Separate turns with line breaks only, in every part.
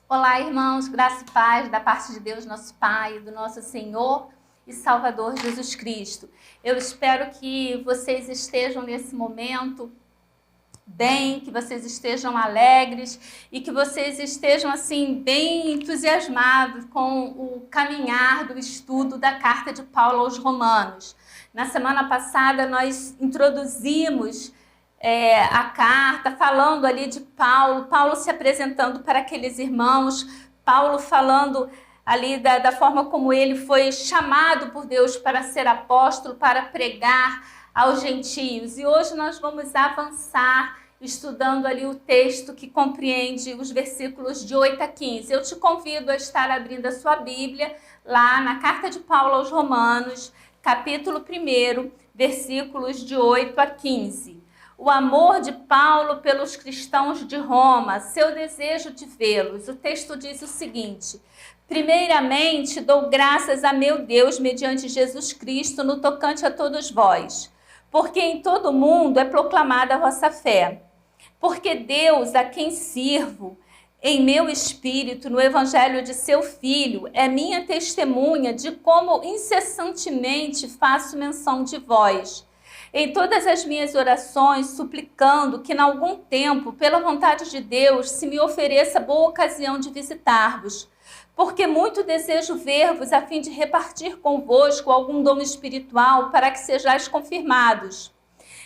Olá, irmãos, graça e paz da parte de Deus, nosso Pai, do nosso Senhor e Salvador Jesus Cristo. Eu espero que vocês estejam nesse momento bem, que vocês estejam alegres e que vocês estejam assim bem entusiasmados com o caminhar do estudo da carta de Paulo aos Romanos. Na semana passada nós introduzimos a carta, falando ali de Paulo se apresentando para aqueles irmãos, Paulo falando ali da forma como ele foi chamado por Deus para ser apóstolo, para pregar aos gentios. E hoje nós vamos avançar estudando ali o texto que compreende os versículos de 8 a 15. Eu te convido a estar abrindo a sua Bíblia lá na carta de Paulo aos Romanos, capítulo 1, versículos de 8 a 15. O amor de Paulo pelos cristãos de Roma, seu desejo de vê-los. O texto diz o seguinte: primeiramente, dou graças a meu Deus mediante Jesus Cristo no tocante a todos vós, porque em todo o mundo é proclamada a vossa fé. Porque Deus, a quem sirvo em meu espírito no evangelho de seu Filho, é minha testemunha de como incessantemente faço menção de vós, em todas as minhas orações, suplicando que, em algum tempo, pela vontade de Deus, se me ofereça boa ocasião de visitar-vos, porque muito desejo ver-vos a fim de repartir convosco algum dom espiritual para que sejais confirmados.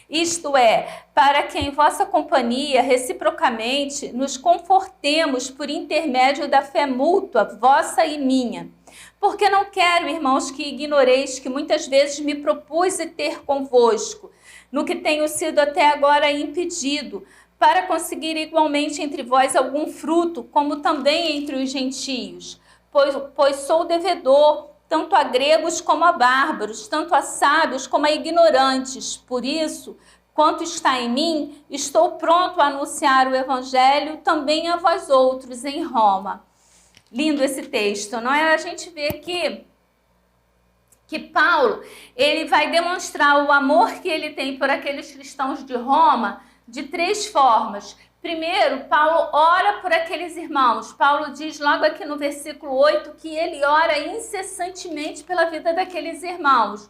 Isto é, para que em vossa companhia, reciprocamente, nos confortemos por intermédio da fé mútua, vossa e minha. Porque não quero, irmãos, que ignoreis que muitas vezes me propus ter convosco, no que tenho sido até agora impedido, para conseguir igualmente entre vós algum fruto, como também entre os gentios. Pois sou devedor, tanto a gregos como a bárbaros, tanto a sábios como a ignorantes. Por isso, quanto está em mim, estou pronto a anunciar o evangelho também a vós outros em Roma. Lindo esse texto, não é? A gente vê que Paulo, ele vai demonstrar o amor que ele tem por aqueles cristãos de Roma de três formas. Primeiro, Paulo ora por aqueles irmãos. Paulo diz logo aqui no versículo 8 que ele ora incessantemente pela vida daqueles irmãos.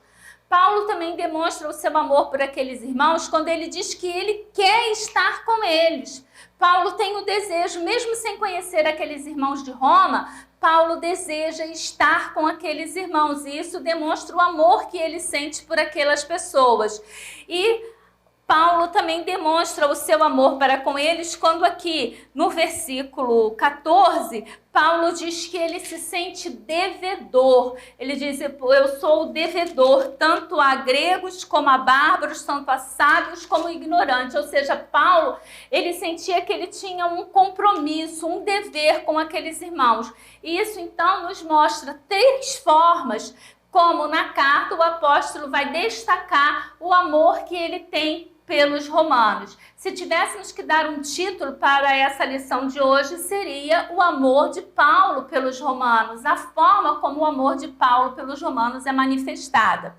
Paulo também demonstra o seu amor por aqueles irmãos quando ele diz que ele quer estar com eles. Paulo tem o desejo, mesmo sem conhecer aqueles irmãos de Roma, Paulo deseja estar com aqueles irmãos. E isso demonstra o amor que ele sente por aquelas pessoas. E Paulo também demonstra o seu amor para com eles quando aqui no versículo 14, Paulo diz que ele se sente devedor. Ele diz, eu sou devedor tanto a gregos como a bárbaros, tanto a sábios como ignorantes. Ou seja, Paulo, ele sentia que ele tinha um compromisso, um dever com aqueles irmãos. E isso então nos mostra três formas como na carta o apóstolo vai destacar o amor que ele tem pelos romanos. Se tivéssemos que dar um título para essa lição de hoje, seria o amor de Paulo pelos romanos, a forma como o amor de Paulo pelos romanos é manifestada.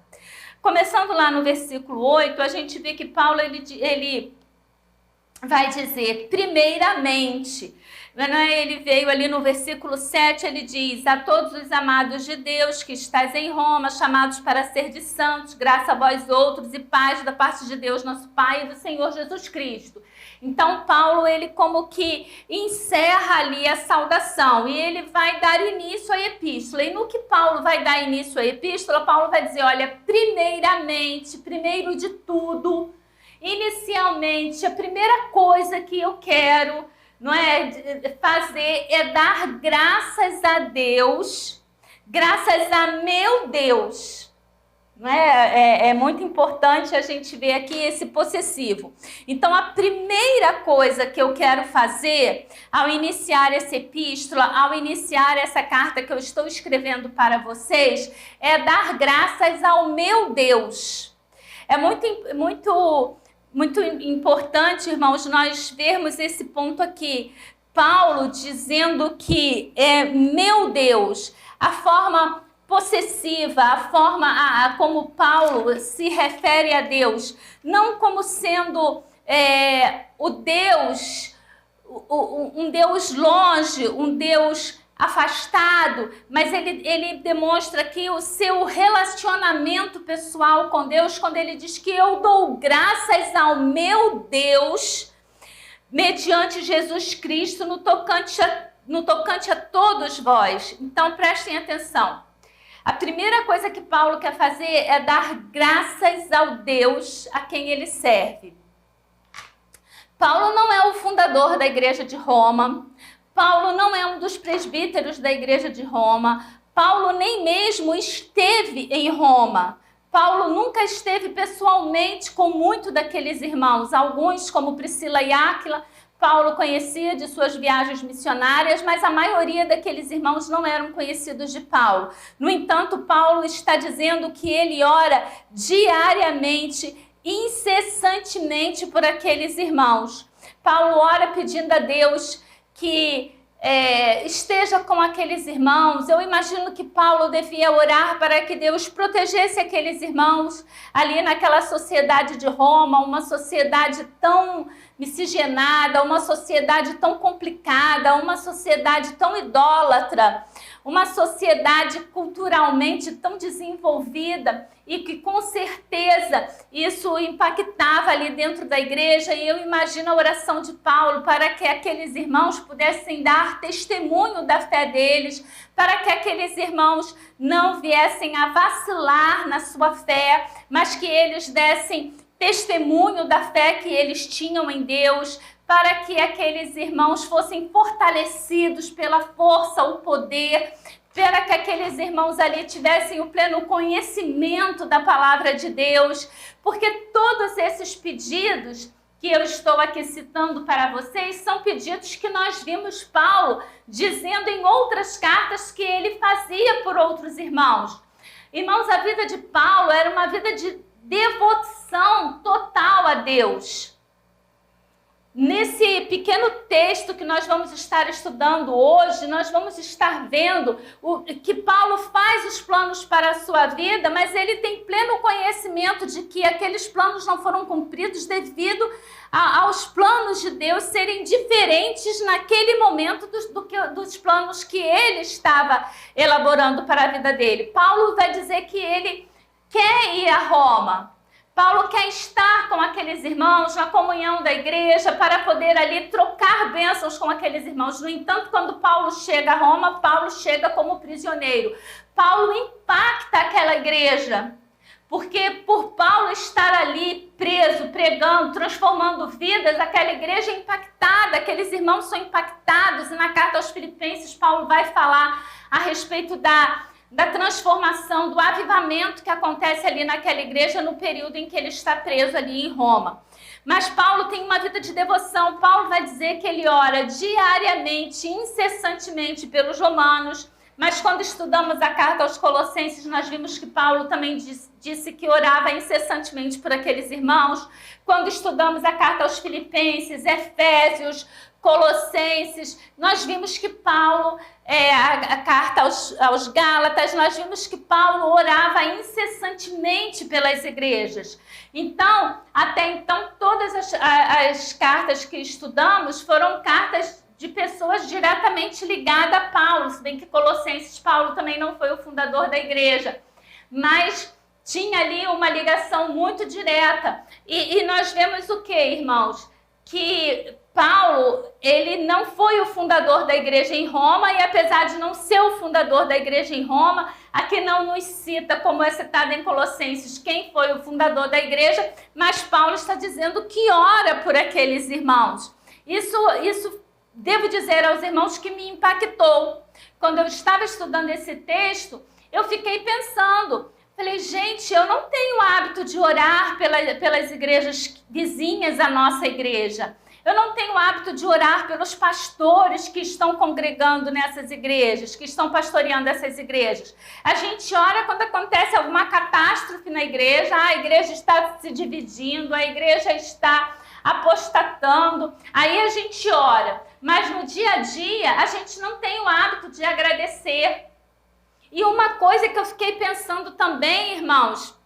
Começando lá no versículo 8, a gente vê que Paulo ele vai dizer, primeiramente, ele veio ali no versículo 7, ele diz, a todos os amados de Deus que estáis em Roma, chamados para ser de santos, graça a vós outros e paz da parte de Deus, nosso Pai e do Senhor Jesus Cristo. Então, Paulo, ele como que encerra ali a saudação e ele vai dar início à epístola. E no que Paulo vai dar início à epístola, Paulo vai dizer, olha, primeiramente, primeiro de tudo, inicialmente, a primeira coisa que eu quero, não é, fazer é dar graças a Deus, graças a meu Deus. Não é? É muito importante a gente ver aqui esse possessivo. Então, a primeira coisa que eu quero fazer ao iniciar essa epístola, ao iniciar essa carta que eu estou escrevendo para vocês, é dar graças ao meu Deus. É muito importante, irmãos, nós vermos esse ponto aqui. Paulo dizendo que é meu Deus, a forma possessiva, a forma como Paulo se refere a Deus, não como sendo o Deus um Deus longe, um Deus afastado, mas ele demonstra aqui o seu relacionamento pessoal com Deus, quando ele diz que eu dou graças ao meu Deus mediante Jesus Cristo no tocante a todos vós. Então prestem atenção. A primeira coisa que Paulo quer fazer é dar graças ao Deus a quem ele serve. Paulo não é o fundador da igreja de Roma. Paulo não é um dos presbíteros da igreja de Roma. Paulo nem mesmo esteve em Roma. Paulo nunca esteve pessoalmente com muitos daqueles irmãos. Alguns, como Priscila e Áquila, Paulo conhecia de suas viagens missionárias, mas a maioria daqueles irmãos não eram conhecidos de Paulo. No entanto, Paulo está dizendo que ele ora diariamente, incessantemente por aqueles irmãos. Paulo ora pedindo a Deus que esteja com aqueles irmãos. Eu imagino que Paulo devia orar para que Deus protegesse aqueles irmãos ali naquela sociedade de Roma, uma sociedade tão miscigenada, uma sociedade tão complicada, uma sociedade tão idólatra, uma sociedade culturalmente tão desenvolvida e que com certeza isso impactava ali dentro da igreja. E eu imagino a oração de Paulo para que aqueles irmãos pudessem dar testemunho da fé deles, para que aqueles irmãos não viessem a vacilar na sua fé, mas que eles dessem testemunho da fé que eles tinham em Deus, para que aqueles irmãos fossem fortalecidos pela força, o poder, para que aqueles irmãos ali tivessem o pleno conhecimento da palavra de Deus, porque todos esses pedidos que eu estou aqui citando para vocês são pedidos que nós vimos Paulo dizendo em outras cartas que ele fazia por outros irmãos. Irmãos, a vida de Paulo era uma vida de devoção total a Deus. Nesse pequeno texto que nós vamos estar estudando hoje, nós vamos estar vendo que Paulo faz os planos para a sua vida, mas ele tem pleno conhecimento de que aqueles planos não foram cumpridos devido aos planos de Deus serem diferentes naquele momento dos planos que ele estava elaborando para a vida dele. Paulo vai dizer que ele quer ir a Roma. Paulo quer estar com aqueles irmãos na comunhão da igreja para poder ali trocar bênçãos com aqueles irmãos. No entanto, quando Paulo chega a Roma, Paulo chega como prisioneiro. Paulo impacta aquela igreja, porque por Paulo estar ali preso, pregando, transformando vidas, aquela igreja é impactada, aqueles irmãos são impactados. E na carta aos Filipenses, Paulo vai falar a respeito da transformação, do avivamento que acontece ali naquela igreja no período em que ele está preso ali em Roma. Mas Paulo tem uma vida de devoção. Paulo vai dizer que ele ora diariamente, incessantemente pelos romanos. Mas quando estudamos a carta aos Colossenses, nós vimos que Paulo também disse que orava incessantemente por aqueles irmãos. Quando estudamos a carta aos Filipenses, Efésios, Colossenses, nós vimos que Paulo, a carta aos Gálatas, nós vimos que Paulo orava incessantemente pelas igrejas. Então, até então, todas as cartas que estudamos foram cartas de pessoas diretamente ligadas a Paulo, se bem que Colossenses, Paulo também não foi o fundador da igreja, mas tinha ali uma ligação muito direta. E nós vemos o que, irmãos? Que Paulo, ele não foi o fundador da igreja em Roma, e apesar de não ser o fundador da igreja em Roma, aqui não nos cita, como é citado em Colossenses, quem foi o fundador da igreja, mas Paulo está dizendo que ora por aqueles irmãos. Isso devo dizer aos irmãos que me impactou. Quando eu estava estudando esse texto, eu fiquei pensando, falei, gente, eu não tenho o hábito de orar pelas igrejas vizinhas à nossa igreja. Eu não tenho o hábito de orar pelos pastores que estão congregando nessas igrejas, que estão pastoreando essas igrejas. A gente ora quando acontece alguma catástrofe na igreja, a igreja está se dividindo, a igreja está apostatando, aí a gente ora. Mas no dia a dia, a gente não tem o hábito de agradecer. E uma coisa que eu fiquei pensando também, irmãos,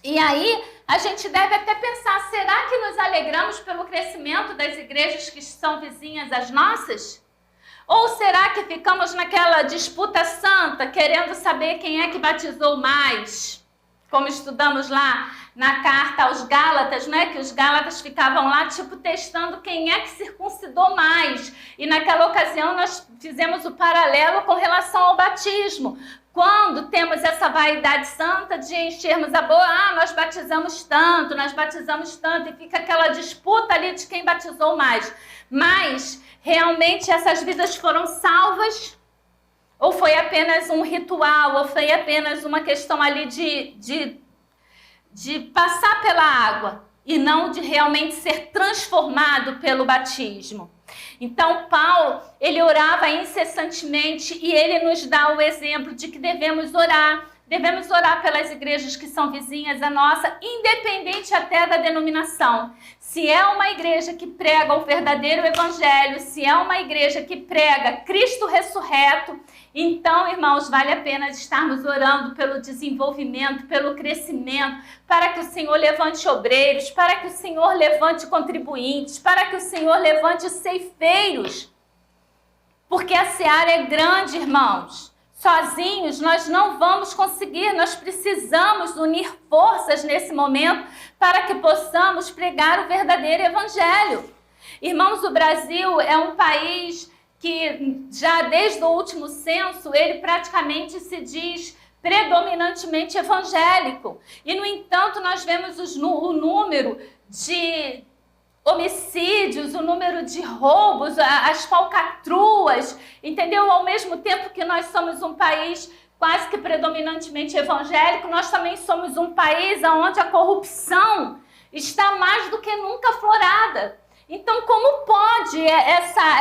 e aí a gente deve até pensar, será que nos alegramos pelo crescimento das igrejas que são vizinhas às nossas? Ou será que ficamos naquela disputa santa, querendo saber quem é que batizou mais? Como estudamos lá na carta aos Gálatas, né? Que os Gálatas ficavam lá, tipo, testando quem é que circuncidou mais. E naquela ocasião nós fizemos o paralelo com relação ao batismo. Quando temos essa vaidade santa de enchermos a boca, nós batizamos tanto, e fica aquela disputa ali de quem batizou mais. Mas, realmente, essas vidas foram salvas? Ou foi apenas um ritual, ou foi apenas uma questão ali de passar pela água e não de realmente ser transformado pelo batismo? Então, Paulo, ele orava incessantemente e ele nos dá o exemplo de que devemos orar pelas igrejas que são vizinhas à nossa, independente até da denominação. Se é uma igreja que prega o verdadeiro evangelho, se é uma igreja que prega Cristo ressurreto, então, irmãos, vale a pena estarmos orando pelo desenvolvimento, pelo crescimento, para que o Senhor levante obreiros, para que o Senhor levante contribuintes, para que o Senhor levante ceifeiros. Porque a seara é grande, irmãos. Sozinhos nós não vamos conseguir, nós precisamos unir forças nesse momento para que possamos pregar o verdadeiro evangelho. Irmãos, o Brasil é um país que já desde o último censo, ele praticamente se diz predominantemente evangélico. E, no entanto, nós vemos o número de homicídios, o número de roubos, as falcatruas, entendeu? Ao mesmo tempo que nós somos um país quase que predominantemente evangélico, nós também somos um país onde a corrupção está mais do que nunca aflorada. Então, como pode essa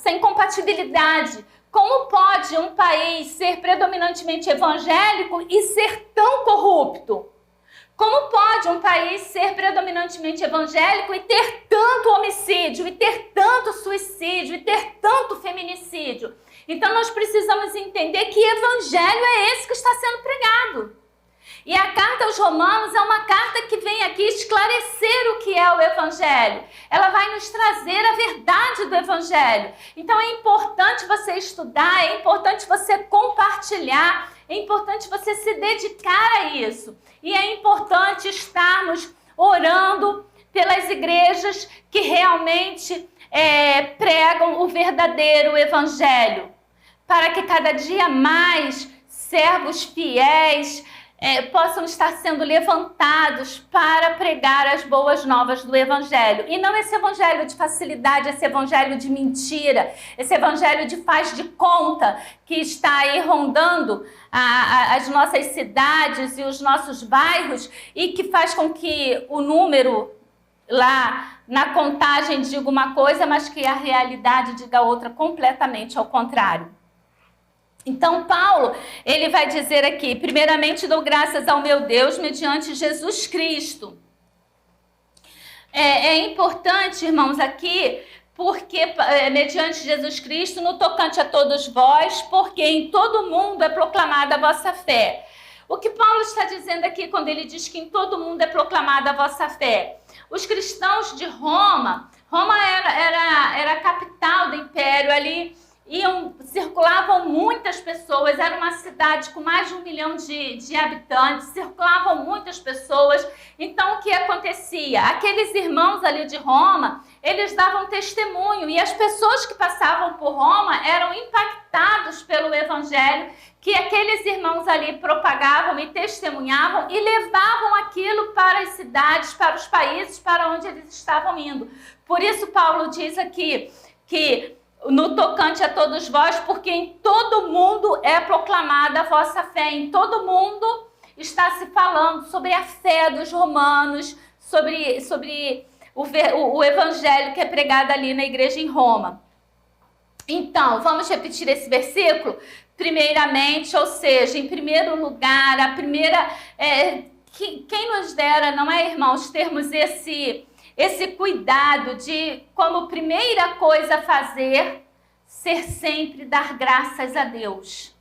incompatibilidade? Como pode um país ser predominantemente evangélico e ser tão corrupto? Como pode um país ser predominantemente evangélico e ter tanto homicídio, e ter tanto suicídio, e ter tanto feminicídio? Então, nós precisamos entender que evangelho é esse que está sendo pregado. E a carta aos Romanos é uma carta que vem aqui esclarecer o que é o evangelho. Ela vai nos trazer a verdade do evangelho. Então é importante você estudar, é importante você compartilhar, é importante você se dedicar a isso. E é importante estarmos orando pelas igrejas que realmente pregam o verdadeiro evangelho, para que cada dia mais servos fiéis possam estar sendo levantados para pregar as boas novas do evangelho. E não esse evangelho de facilidade, esse evangelho de mentira, esse evangelho de faz de conta que está aí rondando as nossas cidades e os nossos bairros e que faz com que o número lá na contagem diga uma coisa, mas que a realidade diga outra completamente ao contrário. Então, Paulo, ele vai dizer aqui, primeiramente dou graças ao meu Deus mediante Jesus Cristo. É importante, irmãos, aqui, porque mediante Jesus Cristo, no tocante a todos vós, porque em todo mundo é proclamada a vossa fé. O que Paulo está dizendo aqui quando ele diz que em todo mundo é proclamada a vossa fé? Os cristãos de Roma era a capital do império ali, circulavam muitas pessoas, era uma cidade com mais de 1 milhão de habitantes, circulavam muitas pessoas. Então, o que acontecia? Aqueles irmãos ali de Roma, eles davam testemunho e as pessoas que passavam por Roma eram impactados pelo evangelho que aqueles irmãos ali propagavam e testemunhavam e levavam aquilo para as cidades, para os países para onde eles estavam indo. Por isso, Paulo diz aqui que no tocante a todos vós, porque em todo mundo é proclamada a vossa fé. Em todo mundo está se falando sobre a fé dos romanos, sobre o evangelho que é pregado ali na igreja em Roma. Então, vamos repetir esse versículo? Primeiramente, ou seja, em primeiro lugar, a primeira... quem nos dera, não é, irmãos, termos esse cuidado de, como primeira coisa a fazer, ser sempre dar graças a Deus.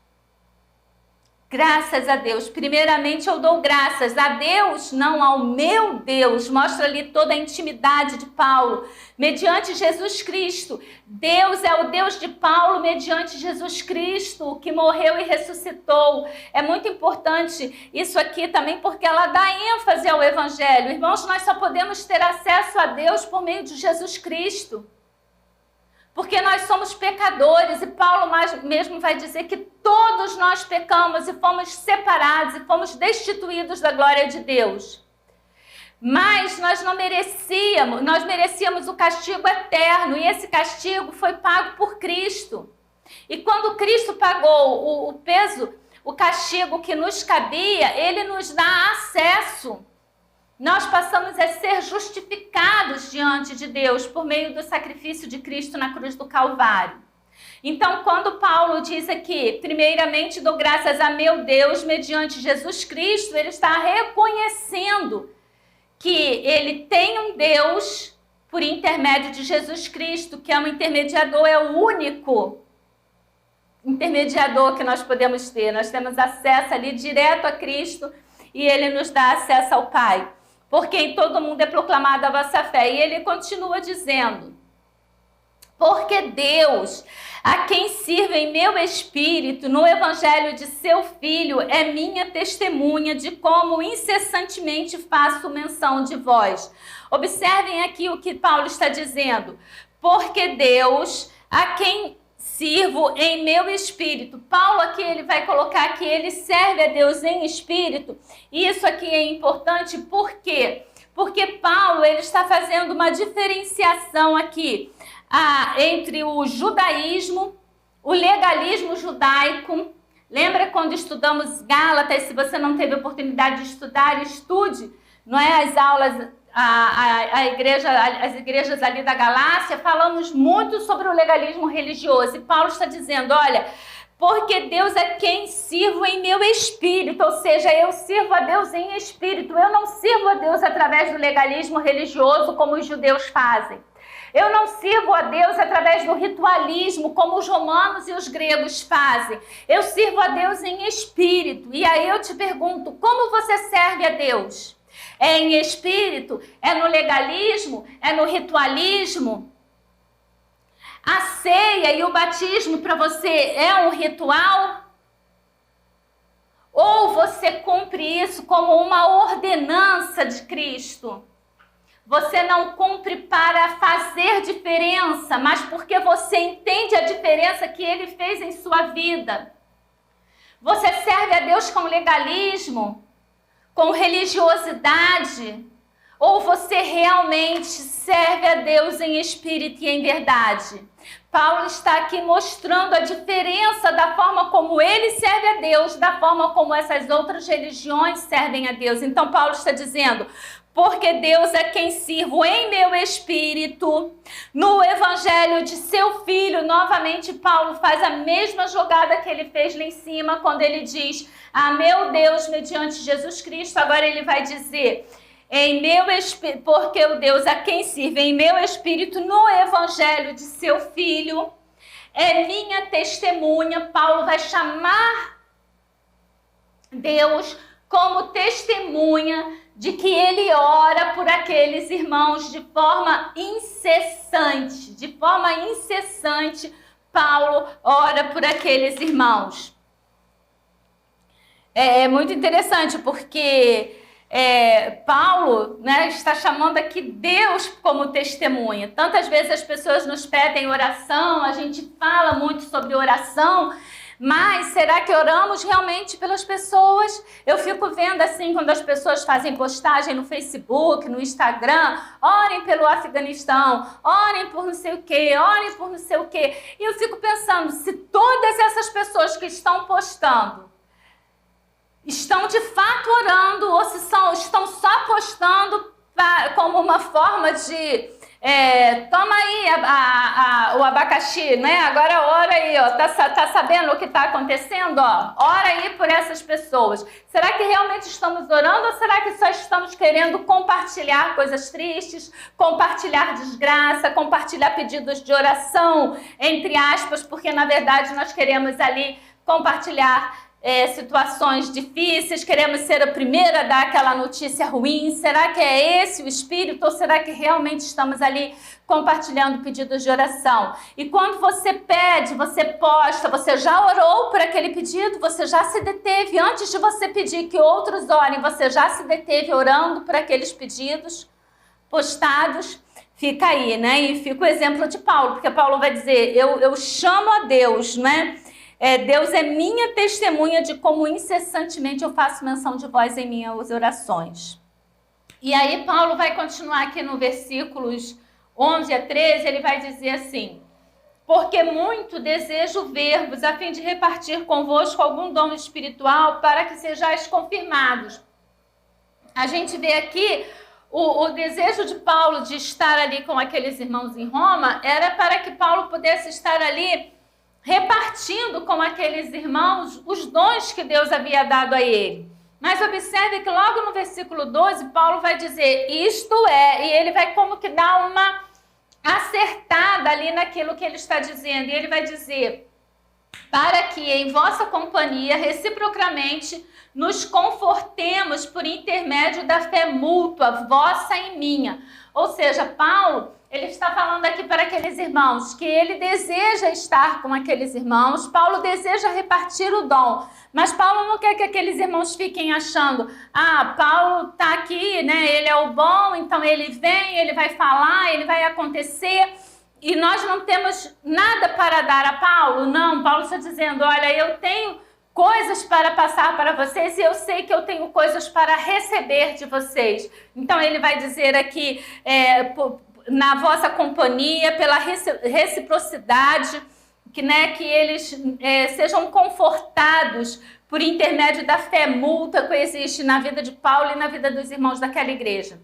Graças a Deus. Primeiramente eu dou graças a Deus, não ao meu Deus. Mostra ali toda a intimidade de Paulo, mediante Jesus Cristo. Deus é o Deus de Paulo mediante Jesus Cristo, que morreu e ressuscitou. É muito importante isso aqui também, porque ela dá ênfase ao Evangelho. Irmãos, nós só podemos ter acesso a Deus por meio de Jesus Cristo. Porque nós somos pecadores, e Paulo mesmo vai dizer que todos nós pecamos e fomos separados e fomos destituídos da glória de Deus. Mas nós merecíamos o castigo eterno, e esse castigo foi pago por Cristo. E quando Cristo pagou o peso, o castigo que nos cabia, ele nos dá acesso. Nós passamos a ser justificados diante de Deus por meio do sacrifício de Cristo na cruz do Calvário. Então, quando Paulo diz aqui, primeiramente dou graças a meu Deus mediante Jesus Cristo, ele está reconhecendo que ele tem um Deus por intermédio de Jesus Cristo, que é um intermediador, é o único intermediador que nós podemos ter. Nós temos acesso ali direto a Cristo e ele nos dá acesso ao Pai. Porque em todo mundo é proclamada a vossa fé. E ele continua dizendo, porque Deus, a quem sirvo em meu espírito, no evangelho de seu Filho, é minha testemunha de como incessantemente faço menção de vós. Observem aqui o que Paulo está dizendo. Porque Deus, a quem sirvo em meu espírito. Paulo aqui ele vai colocar que ele serve a Deus em espírito. E isso aqui é importante, por quê? Porque Paulo ele está fazendo uma diferenciação aqui entre o judaísmo, o legalismo judaico. Lembra quando estudamos Gálatas? Se você não teve oportunidade de estudar, estude, não é? As aulas, as igrejas ali da Galácia, falamos muito sobre o legalismo religioso. E Paulo está dizendo, olha, porque Deus é quem sirvo em meu espírito, ou seja, eu sirvo a Deus em espírito. Eu não sirvo a Deus através do legalismo religioso como os judeus fazem. Eu não sirvo a Deus através do ritualismo, como os romanos e os gregos fazem. Eu sirvo a Deus em espírito. E aí eu te pergunto, como você serve a Deus? É em espírito? É no legalismo? É no ritualismo? A ceia e o batismo para você é um ritual? Ou você cumpre isso como uma ordenança de Cristo? Você não cumpre para fazer diferença, mas porque você entende a diferença que ele fez em sua vida. Você serve a Deus com legalismo, com religiosidade, ou você realmente serve a Deus em espírito e em verdade? Paulo está aqui mostrando a diferença da forma como ele serve a Deus, da forma como essas outras religiões servem a Deus. Então Paulo está dizendo, porque Deus é quem sirvo em meu espírito, no evangelho de seu Filho. Novamente Paulo faz a mesma jogada que ele fez lá em cima, quando ele diz, meu Deus, mediante Jesus Cristo. Agora ele vai dizer, em meu espírito, porque o Deus a quem sirvo em meu espírito, no evangelho de seu Filho, é minha testemunha. Paulo vai chamar Deus como testemunha de que ele ora por aqueles irmãos de forma incessante. De forma incessante, Paulo ora por aqueles irmãos. É muito interessante, porque Paulo, né, está chamando aqui Deus como testemunha. Tantas vezes as pessoas nos pedem oração, a gente fala muito sobre oração, mas será que oramos realmente pelas pessoas? Eu fico vendo assim, quando as pessoas fazem postagem no Facebook, no Instagram, orem pelo Afeganistão, orem por não sei o quê, orem por não sei o quê. E eu fico pensando, se todas essas pessoas que estão postando estão de fato orando, ou se estão só postando como uma forma de toma aí o abacaxi, né? Agora ora aí, ó. Tá sabendo o que está acontecendo? Ó? Ora aí por essas pessoas. Será que realmente estamos orando, ou será que só estamos querendo compartilhar coisas tristes, compartilhar desgraça, compartilhar pedidos de oração, entre aspas, porque na verdade nós queremos ali compartilhar situações difíceis, queremos ser a primeira a dar aquela notícia ruim. Será que é esse o espírito ou será que realmente estamos ali compartilhando pedidos de oração? E quando você pede, você posta, você já orou por aquele pedido, você já se deteve, antes de você pedir que outros orem, você já se deteve orando por aqueles pedidos postados? Fica aí, né? E fica o exemplo de Paulo, porque Paulo vai dizer, eu chamo a Deus, né? Deus é minha testemunha de como incessantemente eu faço menção de vós em minhas orações. E aí Paulo vai continuar aqui no versículos 11 a 13, ele vai dizer assim: porque muito desejo ver-vos a fim de repartir convosco algum dom espiritual para que sejais confirmados. A gente vê aqui o desejo de Paulo de estar ali com aqueles irmãos em Roma era para que Paulo pudesse estar ali repartindo com aqueles irmãos os dons que Deus havia dado a ele. Mas observe que logo no versículo 12, Paulo vai dizer, isto é, e ele vai como que dar uma acertada ali naquilo que ele está dizendo. E ele vai dizer, para que em vossa companhia, reciprocamente, nos confortemos por intermédio da fé mútua, vossa e minha. Ou seja, Paulo, ele está falando aqui para aqueles irmãos que ele deseja estar com aqueles irmãos, Paulo deseja repartir o dom, mas Paulo não quer que aqueles irmãos fiquem achando, Paulo está aqui, né? Ele é o bom, então ele vem, ele vai falar, ele vai acontecer, e nós não temos nada para dar a Paulo. Não, Paulo está dizendo, olha, eu tenho coisas para passar para vocês e eu sei que eu tenho coisas para receber de vocês. Então ele vai dizer aqui, na vossa companhia, pela reciprocidade, que eles sejam confortados por intermédio da fé mútua que existe na vida de Paulo e na vida dos irmãos daquela igreja.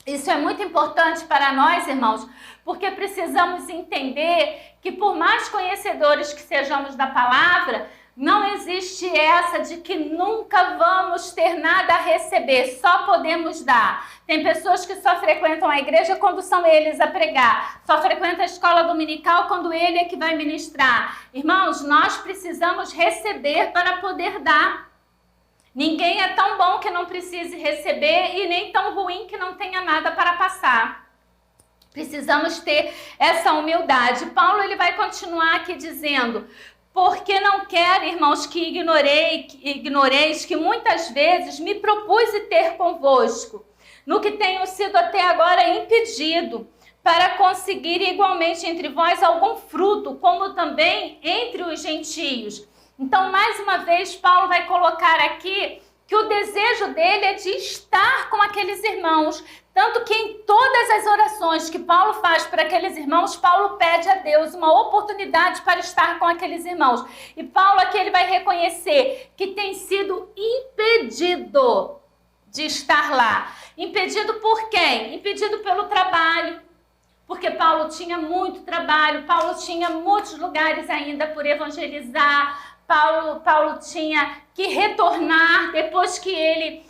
Isso é muito importante para nós, irmãos, porque precisamos entender que por mais conhecedores que sejamos da palavra, não existe essa de que nunca vamos ter nada a receber, só podemos dar. Tem pessoas que só frequentam a igreja quando são eles a pregar, só frequentam a escola dominical quando ele é que vai ministrar. Irmãos, nós precisamos receber para poder dar. Ninguém é tão bom que não precise receber e nem tão ruim que não tenha nada para passar. Precisamos ter essa humildade. Paulo ele vai continuar aqui dizendo, porque não quero, irmãos, que ignoreis que muitas vezes me propus ter convosco, no que tenho sido até agora impedido, para conseguir igualmente entre vós algum fruto, como também entre os gentios. Então, mais uma vez, Paulo vai colocar aqui que o desejo dele é de estar com aqueles irmãos. Tanto que em todas as orações que Paulo faz para aqueles irmãos, Paulo pede a Deus uma oportunidade para estar com aqueles irmãos. E Paulo aqui ele vai reconhecer que tem sido impedido de estar lá. Impedido por quem? Impedido pelo trabalho. Porque Paulo tinha muito trabalho, Paulo tinha muitos lugares ainda por evangelizar. Paulo tinha que retornar, depois que ele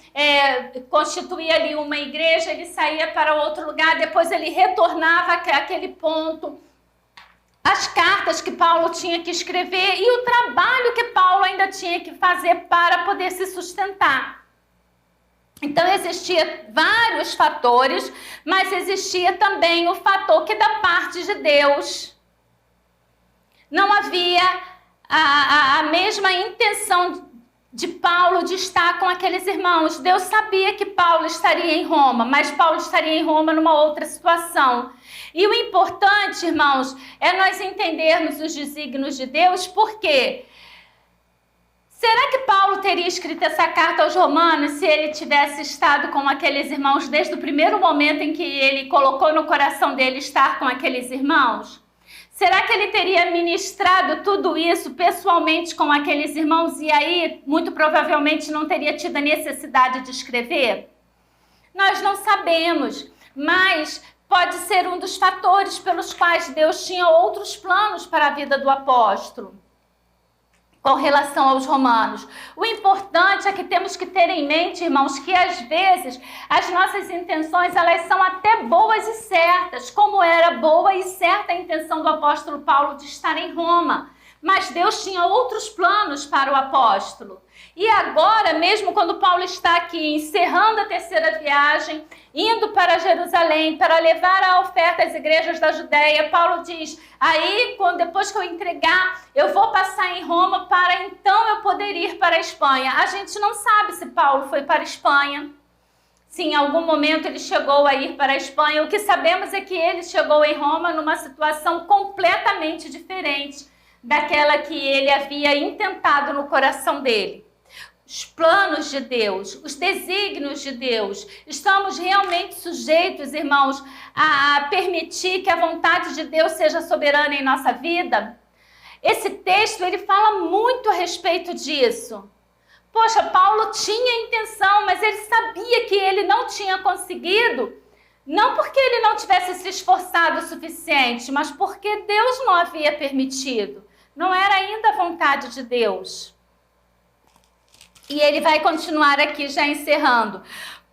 constituía ali uma igreja, ele saía para outro lugar, depois ele retornava àquele ponto. As cartas que Paulo tinha que escrever e o trabalho que Paulo ainda tinha que fazer para poder se sustentar. Então existia vários fatores, mas existia também o fator que da parte de Deus não havia a mesma intenção de Paulo de estar com aqueles irmãos. Deus sabia que Paulo estaria em Roma, mas Paulo estaria em Roma numa outra situação. E o importante, irmãos, é nós entendermos os desígnios de Deus, porque será que Paulo teria escrito essa carta aos romanos se ele tivesse estado com aqueles irmãos desde o primeiro momento em que ele colocou no coração dele estar com aqueles irmãos? Será que ele teria ministrado tudo isso pessoalmente com aqueles irmãos e aí, muito provavelmente, não teria tido a necessidade de escrever? Nós não sabemos, mas pode ser um dos fatores pelos quais Deus tinha outros planos para a vida do apóstolo com relação aos romanos. O importante é que temos que ter em mente, irmãos, que às vezes as nossas intenções, elas são até boas e certas, como era boa e certa a intenção do apóstolo Paulo de estar em Roma. mas Deus tinha outros planos para o apóstolo. E agora, mesmo quando Paulo está aqui encerrando a terceira viagem, indo para Jerusalém para levar a oferta às igrejas da Judéia, Paulo diz, aí depois que eu entregar, eu vou passar em Roma para então eu poder ir para a Espanha. A gente não sabe se Paulo foi para a Espanha, se em algum momento ele chegou a ir para a Espanha. O que sabemos é que ele chegou em Roma numa situação completamente diferente daquela que ele havia intentado no coração dele. Os planos de Deus, os desígnios de Deus, estamos realmente sujeitos, irmãos, a permitir que a vontade de Deus seja soberana em nossa vida? Esse texto, ele fala muito a respeito disso. Poxa, Paulo tinha intenção, mas ele sabia que ele não tinha conseguido, não porque ele não tivesse se esforçado o suficiente, mas porque Deus não havia permitido. Não era ainda a vontade de Deus. E ele vai continuar aqui, já encerrando.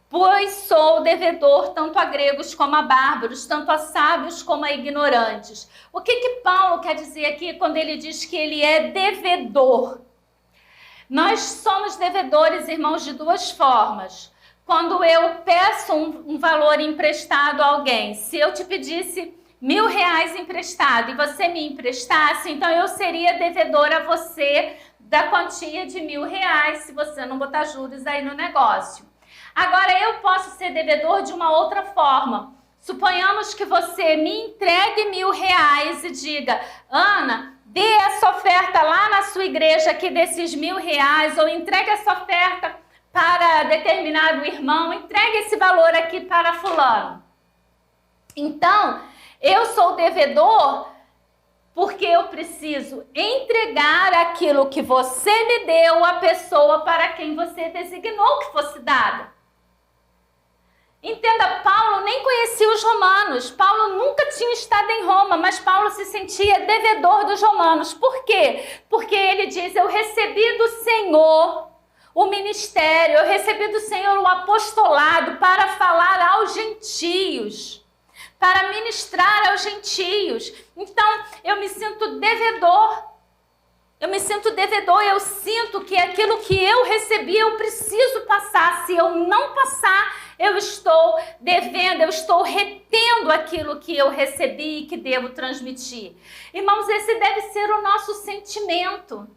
Pois sou devedor tanto a gregos como a bárbaros, tanto a sábios como a ignorantes. O que Paulo quer dizer aqui quando ele diz que ele é devedor? Nós somos devedores, irmãos, de duas formas. Quando eu peço um valor emprestado a alguém, se eu te pedisse R$1.000 emprestado e você me emprestasse, então eu seria devedor a você da quantia de R$1.000, se você não botar juros aí no negócio. Agora, eu posso ser devedor de uma outra forma. Suponhamos que você me entregue R$1.000 e diga, Ana, dê essa oferta lá na sua igreja aqui desses R$1.000, ou entregue essa oferta para determinado irmão, entregue esse valor aqui para fulano. Então, eu sou devedor porque eu preciso entregar aquilo que você me deu à pessoa para quem você designou que fosse dada. Entenda, Paulo nem conhecia os romanos. Paulo nunca tinha estado em Roma, mas Paulo se sentia devedor dos romanos. Por quê? Porque ele diz, eu recebi do Senhor o ministério, eu recebi do Senhor o apostolado para falar aos gentios, para ministrar aos gentios. Então, eu me sinto devedor. Eu sinto que aquilo que eu recebi, eu preciso passar. Se eu não passar, eu estou devendo, eu estou retendo aquilo que eu recebi e que devo transmitir. Irmãos, esse deve ser o nosso sentimento.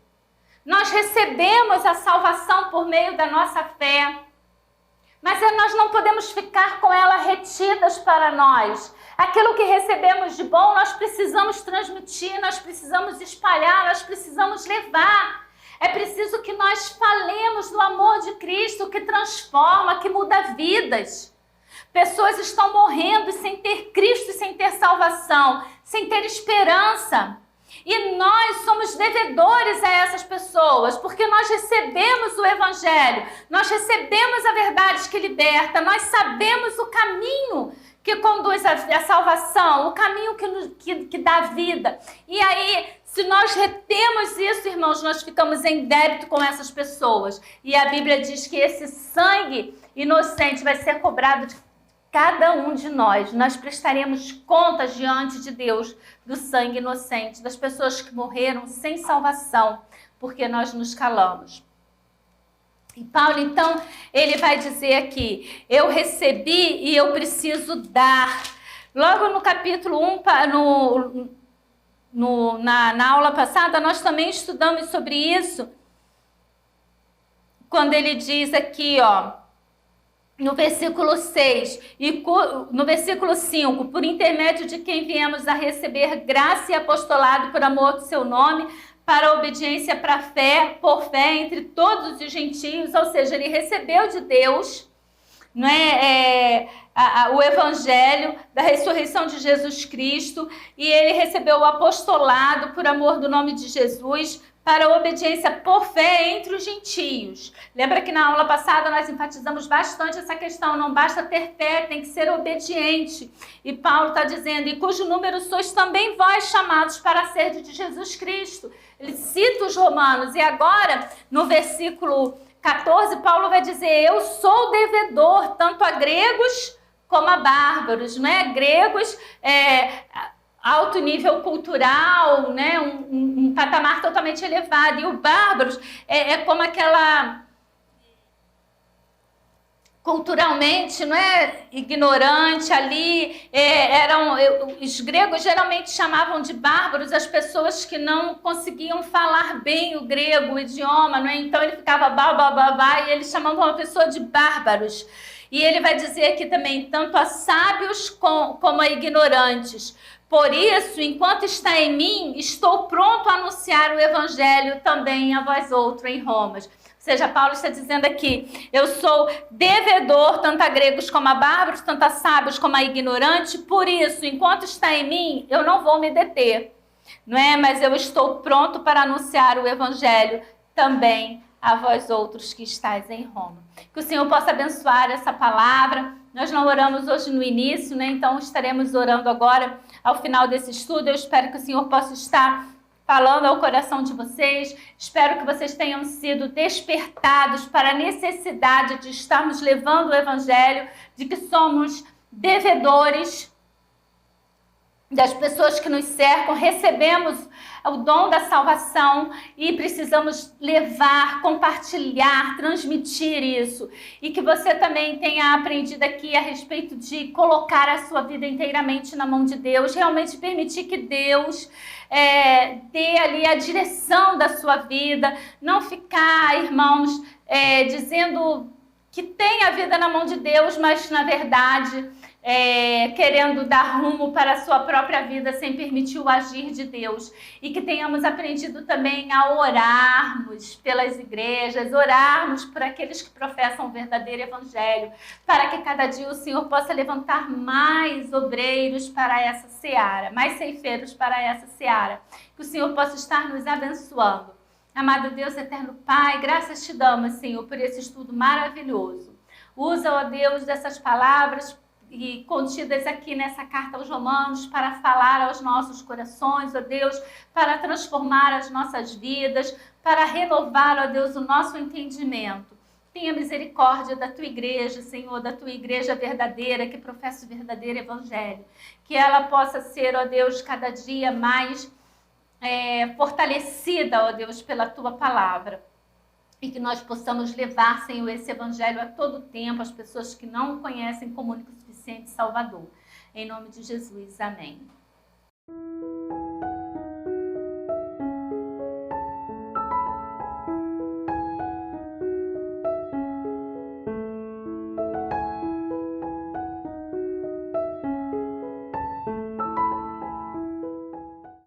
Nós recebemos a salvação por meio da nossa fé, mas nós não podemos ficar com ela retidas para nós. Aquilo que recebemos de bom, nós precisamos transmitir, nós precisamos espalhar, nós precisamos levar. É preciso que nós falemos do amor de Cristo, que transforma, que muda vidas. Pessoas estão morrendo sem ter Cristo, sem ter salvação, sem ter esperança. E nós somos devedores a essas pessoas, porque nós recebemos o Evangelho, nós recebemos a verdade que liberta, nós sabemos o caminho que conduz à salvação, o caminho que dá vida. E aí, se nós retemos isso, irmãos, nós ficamos em débito com essas pessoas. E a Bíblia diz que esse sangue inocente vai ser cobrado de cada um de nós. Nós prestaremos contas diante de Deus do sangue inocente, das pessoas que morreram sem salvação, porque nós nos calamos. E Paulo, então, ele vai dizer aqui, eu recebi e eu preciso dar. Logo no capítulo 1, na aula passada, nós também estudamos sobre isso, quando ele diz aqui, ó, no versículo 6, e no versículo 5, por intermédio de quem viemos a receber graça e apostolado por amor do seu nome, para a obediência por fé entre todos os gentios, ou seja, ele recebeu de Deus, o evangelho da ressurreição de Jesus Cristo, e ele recebeu o apostolado por amor do nome de Jesus, para a obediência por fé entre os gentios. Lembra que na aula passada nós enfatizamos bastante essa questão, não basta ter fé, tem que ser obediente. E Paulo está dizendo, e cujo número sois também vós chamados para a sede de Jesus Cristo. Ele cita os romanos, e agora, no versículo 14, Paulo vai dizer, eu sou devedor tanto a gregos como a bárbaros, não é? Gregos, alto nível cultural, né? Um patamar totalmente elevado. E o bárbaros é como aquela... culturalmente, não é, ignorante ali, os gregos geralmente chamavam de bárbaros as pessoas que não conseguiam falar bem o grego, o idioma, não é? Então ele ficava babá, e eles chamavam uma pessoa de bárbaros. E ele vai dizer aqui também, tanto a sábios como a ignorantes. Por isso, enquanto está em mim, estou pronto a anunciar o evangelho também a vós outros em Roma. Ou seja, Paulo está dizendo aqui, eu sou devedor tanto a gregos como a bárbaros, tanto a sábios como a ignorante, por isso, enquanto está em mim, eu não vou me deter, não é? Mas eu estou pronto para anunciar o evangelho também a vós outros que estáis em Roma. Que o Senhor possa abençoar essa palavra. Nós não oramos hoje no início, né? Então estaremos orando agora ao final desse estudo. Eu espero que o Senhor possa estar falando ao coração de vocês. Espero que vocês tenham sido despertados para a necessidade de estarmos levando o evangelho, de que somos devedores das pessoas que nos cercam, recebemos o dom da salvação e precisamos levar, compartilhar, transmitir isso. E que você também tenha aprendido aqui a respeito de colocar a sua vida inteiramente na mão de Deus, realmente permitir que Deus dê ali a direção da sua vida, não ficar, irmãos, dizendo que tem a vida na mão de Deus, mas na verdade querendo dar rumo para a sua própria vida sem permitir o agir de Deus. E que tenhamos aprendido também a orarmos pelas igrejas, orarmos por aqueles que professam o verdadeiro evangelho, para que cada dia o Senhor possa levantar mais obreiros para essa seara, mais ceifeiros para essa seara. Que o Senhor possa estar nos abençoando. Amado Deus, eterno Pai, graças te damos, Senhor, por esse estudo maravilhoso. Usa, ó Deus, dessas palavras e contidas aqui nessa carta aos Romanos para falar aos nossos corações, ó Deus, para transformar as nossas vidas, para renovar, ó Deus, o nosso entendimento. Tenha misericórdia da tua igreja, Senhor, da tua igreja verdadeira, que professa o verdadeiro evangelho. Que ela possa ser, ó Deus, cada dia mais fortalecida, ó Deus, pela tua palavra. E que nós possamos levar, Senhor, esse evangelho a todo tempo, às pessoas que não o conhecem como único, suficiente Salvador. Em nome de Jesus, amém.